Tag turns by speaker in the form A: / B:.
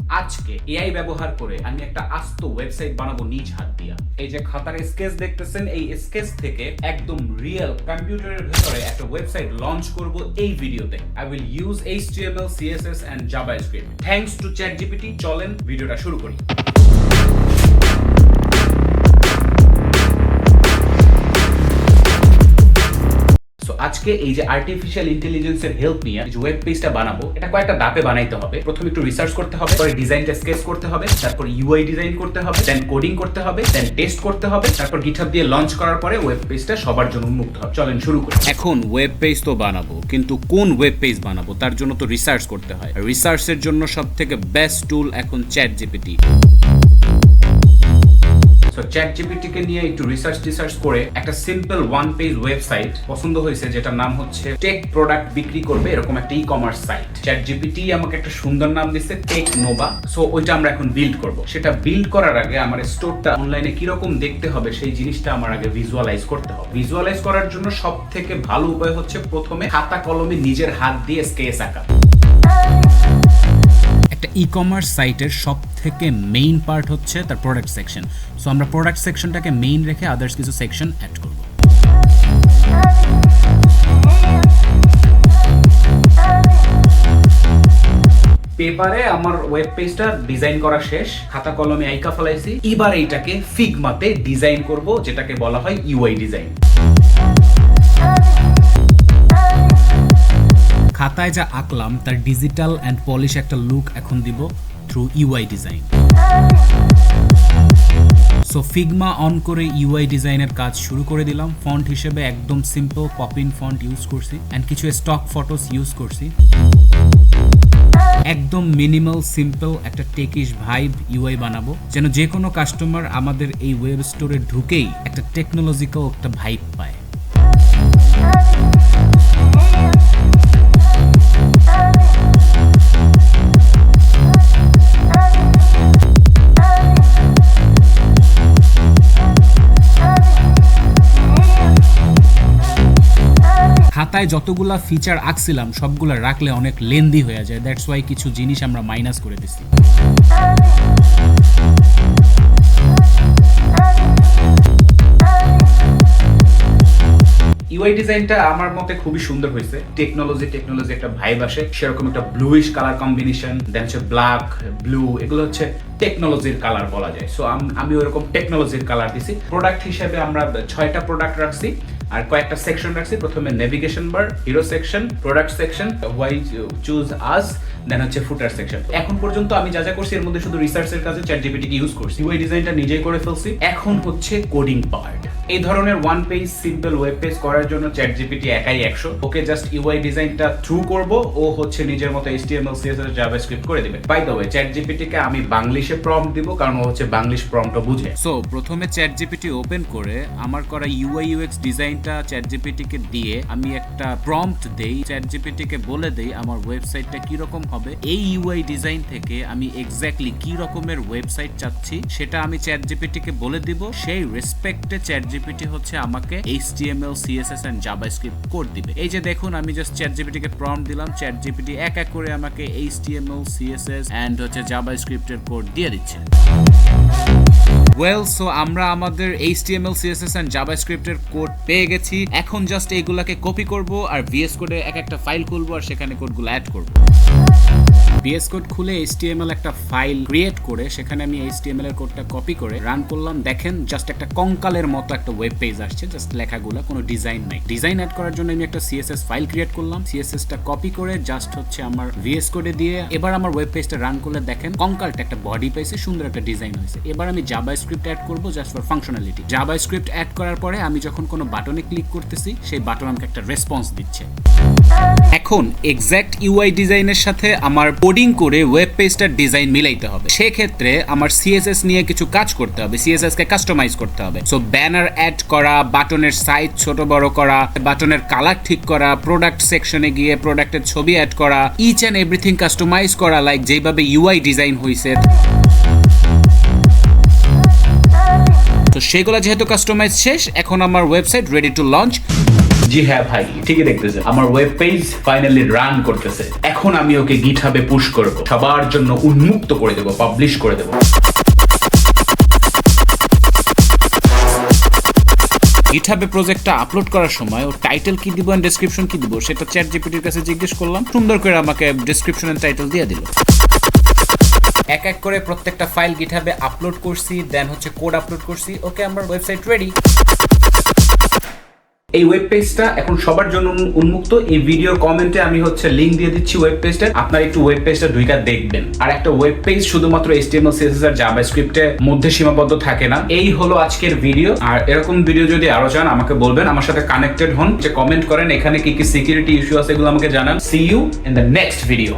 A: আজকে এআই ব্যবহার করে আমি একটা আস্ত ওয়েবসাইট বানাবো নিজ হাত দিয়া। এই যে খাতার স্কেচ দেখতেছেন, এই স্কেচ থেকে একদম রিয়েল কম্পিউটারের ভেতরে একটা ওয়েবসাইট লঞ্চ করব এই ভিডিওতে। I will use HTML, CSS and JavaScript thanks to ChatGPT। চলেন ভিডিওটা শুরু করি। আজকে এই যে আর্টিফিশিয়াল ইন্টেলিজেন্সের হেল্প নিয়ে যে ওয়েব পেজটা বানাবো, এটা কয়েকটা ধাপে বানাইতে হবে। প্রথমে একটু রিসার্চ করতে হবে, পরে ডিজাইনটা স্কেচ করতে হবে, তারপর ইউআই ডিজাইন করতে হবে, দেন কোডিং করতে হবে, দেন টেস্ট করতে হবে, তারপর গিটহাব দিয়ে লঞ্চ করার পরে ওয়েব পেজটা সবার জন্য উন্মুক্ত হবে। চলেন শুরু করি। এখন ওয়েব পেজ তো বানাবো, কিন্তু কোন ওয়েব পেজ বানাবো তার জন্য তো রিসার্চ করতে হয়। রিসার্চের জন্য সবথেকে বেস্ট টুল এখন ChatGPT। ChatGPT কে নিয়ে একটু রিসার্চ করে একটা সিম্পল ওয়ান পেজ ওয়েবসাইট পছন্দ হয়েছে, যেটার নাম হচ্ছে টেক প্রোডাক্ট বিক্রি করবে এরকম একটা ই-কমার্স সাইট। ChatGPT আমাকে একটা সুন্দর নাম দিচ্ছে টেক নোভা। সো ওইটা আমরা এখন বিল্ড করব। সেটা বিল্ড করার আগে আমার স্টোরটা অনলাইনে কিরকম দেখতে হবে সেই জিনিসটা আমার আগে ভিজুয়ালাইজ করতে হবে। ভিজুয়ালাইজ করার জন্য সব থেকে ভালো উপায় হচ্ছে প্রথমে খাতা কলমে নিজের হাত দিয়ে স্কেচ আঁকা। একটা ই-কমার্স সাইটের সব থেকে মেইন পার্ট হচ্ছে তার প্রোডাক্ট সেকশন। সো আমরা প্রোডাক্ট সেকশনটাকে মেইন রেখে আদার্স কিছু সেকশন অ্যাড করব। পেপারে আমার ওয়েব পেজটা ডিজাইন করা শেষ, খাতা কলমে আইকা ফেলাইছি। এবার এইটাকে ফিগমাতে ডিজাইন করব, যেটাকে বলা হয় ইউআই ডিজাইন। খাতায় যা আঁকলাম তার ডিজিটাল অ্যান্ড পলিশ একটা লুক এখন দিব through UI design. So Figma on করে ইউআই ডিজাইনের কাজ শুরু করে দিলাম। ফন্ট হিসেবে একদম সিম্পল পপিন ফন্ট ইউজ করছি অ্যান্ড কিছু স্টক ফটোস ইউজ করছি। একদম মিনিমাল সিম্পল একটা টেকিশ ভাইব ইউআই বানাবো, যেন যে কোনো কাস্টমার আমাদের এই ওয়েব স্টোরে ঢুকেই একটা টেকনোলজিক্যাল একটা ভাইব পায়। খাতায় যতগুলা ফিচার আঁকছিলাম সবগুলা রাখলে অনেক লেন্দি হয়ে যায়, দ্যাটস ওয়াই কিছু জিনিস আমরা মাইনাস করে দিচ্ছি। ইউআই ডিজাইনটা আমার মতে খুবই সুন্দর হয়েছে। টেকনোলজি একটা ভাইব আসে, সেরকম একটা ব্লুইশ কালার কম্বিনেশন, দেন হচ্ছে ব্ল্যাক ব্লু, এগুলো হচ্ছে টেকনোলজির কালার বলা যায়। সো আমি ওরকম টেকনোলজির কালার দিছি। প্রোডাক্ট হিসেবে আমরা 6টা প্রোডাক্ট রাখছি আর কয়েকটা সেকশন রাখছি। প্রথমে navigation bar, hero section, product section, why choose us, then হচ্ছে ফুটার সেকশন। এখন পর্যন্ত আমি যা করছি এর মধ্যে শুধু রিসার্চের কাজে ChatGPT কে ইউজ করছি। ইউআই ডিজাইনটা নিজেই করে ফেলছি। এখন হচ্ছে কোডিং পার্ট। এই ধরনের one page simple web page করার জন্য ChatGPT একাই 100। ওকে জাস্ট ইউআই ডিজাইনটা থ্রু করব, ও হচ্ছে নিজের মতো HTML, CSS, JavaScript করে দিবে। বাই দ্য ওয়ে ChatGPT কে আমি বাংলিশে প্রম্পট দিব, কারণ ও হচ্ছে বাংলিশ প্রম্পটও বুঝে। সো প্রথমে ChatGPT ওপেন করে আমার করা UI UX ডিজাইনটা ChatGPT কে দিয়ে আমি একটা প্রম্পট দেই। ChatGPT কে বলে দেই আমার ওয়েবসাইটটা কি রকম হবে। এই ইউআই ডিজাইন থেকে আমি এক্স্যাক্টলি কি রকমের ওয়েবসাইট চাচ্ছি সেটা আমি ChatGPT কে বলে দিব। সেই রেসপেক্টে ChatGPT হচ্ছে আমাকে HTML, CSS and JavaScript code দিবে। এই যে দেখুন, আমি জাস্ট ChatGPT কে প্রম্পট দিলাম, ChatGPT এক এক করে আমাকে HTML, CSS and হচ্ছে JavaScript এর কোড দিয়ে দিচ্ছে। ওয়েল, সো আমরা আমাদের HTML, CSS and JavaScript এর কোড পেয়ে গেছি। এখন জাস্ট এইগুলাকে কপি করব আর VS কোডে একটা ফাইল খুলবো আর সেখানে কোডগুলো অ্যাড করব। VS কোড খুলে HTML একটা ফাইল ক্রিয়েট করে সেখানে আমি HTML এর কোডটা কপি করে রান করলাম। দেখেন জাস্ট একটা কঙ্কালের মতো একটা ওয়েব পেজ আসছে, জাস্ট লেখাগুলো, কোনো ডিজাইন নাই। ডিজাইন অ্যাড করার জন্য আমি একটা CSS ফাইল ক্রিয়েট করলাম। CSS টা কপি করে জাস্ট হচ্ছে আমার VS কোডে দিয়ে এবার আমার ওয়েব পেজটা রান করলে দেখেন কঙ্কালটা একটা বডি পেয়েছে, সুন্দর একটা ডিজাইন হয়েছে। এবার আমি JavaScript অ্যাড করব just for functionality. JavaScript add করার পরে আমি যখন কোনো বাটনে ক্লিক করতেছি সেই বাটন আমাকে একটা রেসপন্স দিচ্ছে। এখন এক্স্যাক্ট ইউআই ডিজাইনের সাথে আমার কোডিং করে ওয়েব পেজটার ডিজাইন মিলাইতে হবে। সেক্ষেত্রে আমার CSS নিয়ে কিছু কাজ করতে হবে, CSS কে কাস্টমাইজ করতে হবে। সো ব্যানার অ্যাড করা, বাটনের সাইজ ছোট বড় করা, বাটনের কালার ঠিক করা, প্রোডাক্ট সেকশনে গিয়ে প্রোডাক্টের ছবি অ্যাড করা, ইচ অ্যান্ড এভরিথিং কাস্টমাইজ করা লাইক যেভাবে ইউআই ডিজাইন হয়েছে। তো সেগুলো যেহেতু কাস্টমাইজ শেষ, এখন আমার ওয়েবসাইট রেডি টু লঞ্চ। জি হ্যাঁ ভাই, ঠিকই দেখতেছেন, আমার ওয়েব পেজ ফাইনালি রান করতেছে। এখন আমি ওকে গিটহাবে পুশ করব, সবার জন্য উন্মুক্ত করে দেব, পাবলিশ করে দেব।
B: গিটহাবে প্রজেক্টটা আপলোড করার সময় ও টাইটেল কি দিব এন্ড ডেসক্রিপশন কি দিব সেটা চ্যাট জিপিটির কাছে জিজ্ঞেস করলাম, সুন্দর করে আমাকে ডেসক্রিপশন এন্ড টাইটেল দিয়ে দিল। এক এক করে প্রত্যেকটা ফাইল গিটহাবে আপলোড করছি, দেন হচ্ছে কোড আপলোড করছি। ওকে, আমার ওয়েবসাইট রেডি।
A: এই ওয়েব পেজটা এখন সবার জন্য উন্মুক্ত। এই ভিডিওর কমেন্টে আমি হচ্ছে লিংক দিয়ে দিচ্ছি ওয়েব পেজটা, আপনারা একটু ওয়েব পেজটা ঢুইকা দেখবেন। আর একটা ওয়েব পেজ শুধুমাত্র HTML CSS আর জাভাস্ক্রিপ্টের মধ্যে সীমাবদ্ধ থাকে না। এই হলো আজকের ভিডিও। আর এরকম ভিডিও যদি আরো চান আমাকে বলবেন, আমার সাথে কানেক্টেড হন, যে কমেন্ট করেন এখানে কি কি সিকিউরিটি ইস্যু আছে এগুলো আমাকে জানান। See you in the next video.